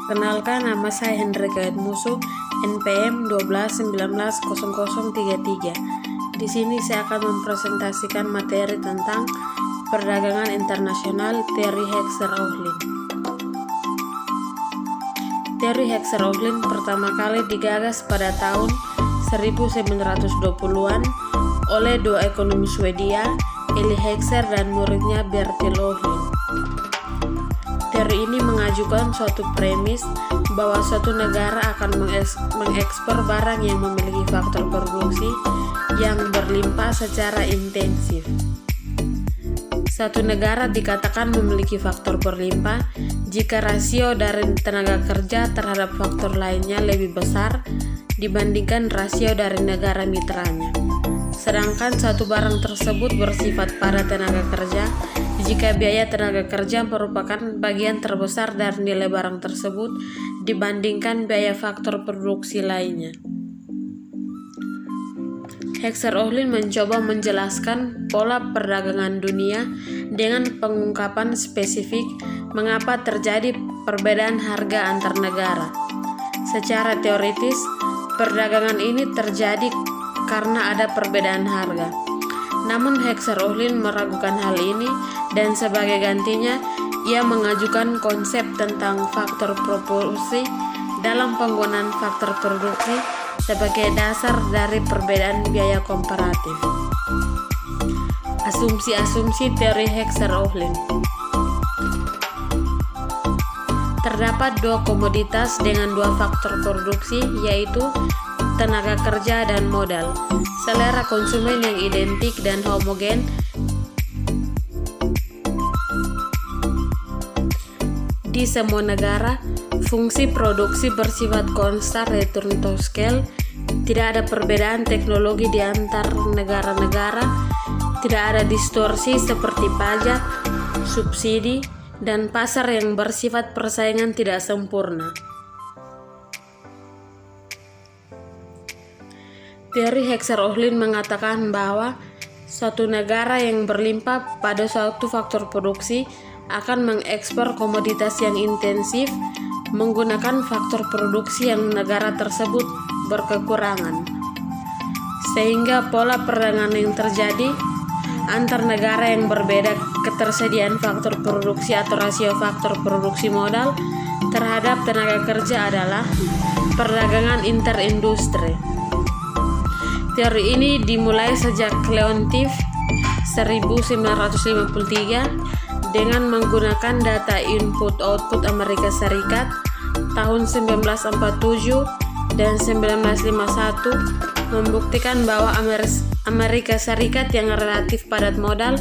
Perkenalkan, nama saya Hendrika Edmusu, NPM 12190033. Di sini saya akan mempresentasikan materi tentang perdagangan internasional teori Heckscher-Ohlin. Teori Heckscher-Ohlin pertama kali digagas pada tahun 1920-an oleh dua ekonomi Swedia, Eli Heckscher dan muridnya Bertil Ohlin. Teori ini mengajukan suatu premis bahwa suatu negara akan mengekspor barang yang memiliki faktor produksi yang berlimpah secara intensif. Satu negara dikatakan memiliki faktor berlimpah jika rasio dari tenaga kerja terhadap faktor lainnya lebih besar dibandingkan rasio dari negara mitranya. Sedangkan satu barang tersebut bersifat pada tenaga kerja jika biaya tenaga kerja merupakan bagian terbesar dari nilai barang tersebut dibandingkan biaya faktor produksi lainnya. Heckscher-Ohlin mencoba menjelaskan pola perdagangan dunia dengan pengungkapan spesifik mengapa terjadi perbedaan harga antar negara. Secara teoritis, perdagangan ini terjadi karena ada perbedaan harga. Namun Heckscher-Ohlin meragukan hal ini dan sebagai gantinya ia mengajukan konsep tentang faktor proporsi dalam penggunaan faktor produksi sebagai dasar dari perbedaan biaya komparatif. Asumsi-asumsi teori Heckscher-Ohlin. Terdapat dua komoditas dengan dua faktor produksi, yaitu tenaga kerja dan modal. Selera konsumen yang identik dan homogen di semua negara, fungsi produksi bersifat konstan return to scale, tidak ada perbedaan teknologi di antar negara-negara, tidak ada distorsi seperti pajak, subsidi, dan pasar yang bersifat persaingan tidak sempurna. Teori Heckscher-Ohlin mengatakan bahwa suatu negara yang berlimpah pada suatu faktor produksi akan mengekspor komoditas yang intensif menggunakan faktor produksi yang negara tersebut berkekurangan. Sehingga pola perdagangan yang terjadi antar negara yang berbeda ketersediaan faktor produksi atau rasio faktor produksi modal terhadap tenaga kerja adalah perdagangan interindustri. Teori ini dimulai sejak Leontief 1953 dengan menggunakan data input-output Amerika Serikat tahun 1947 dan 1951 membuktikan bahwa Amerika Serikat yang relatif padat modal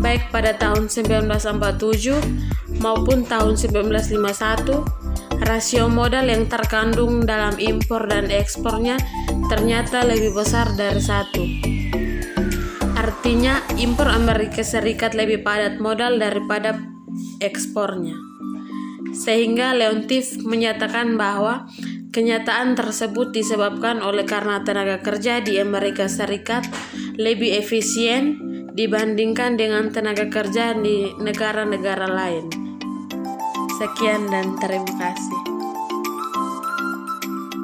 baik pada tahun 1947 maupun tahun 1951, rasio modal yang terkandung dalam impor dan ekspornya ternyata lebih besar dari 1. Artinya, impor Amerika Serikat lebih padat modal daripada ekspornya. Sehingga Leontief menyatakan bahwa kenyataan tersebut disebabkan karena tenaga kerja di Amerika Serikat lebih efisien dibandingkan dengan tenaga kerja di negara-negara lain. Sekian dan terima kasih.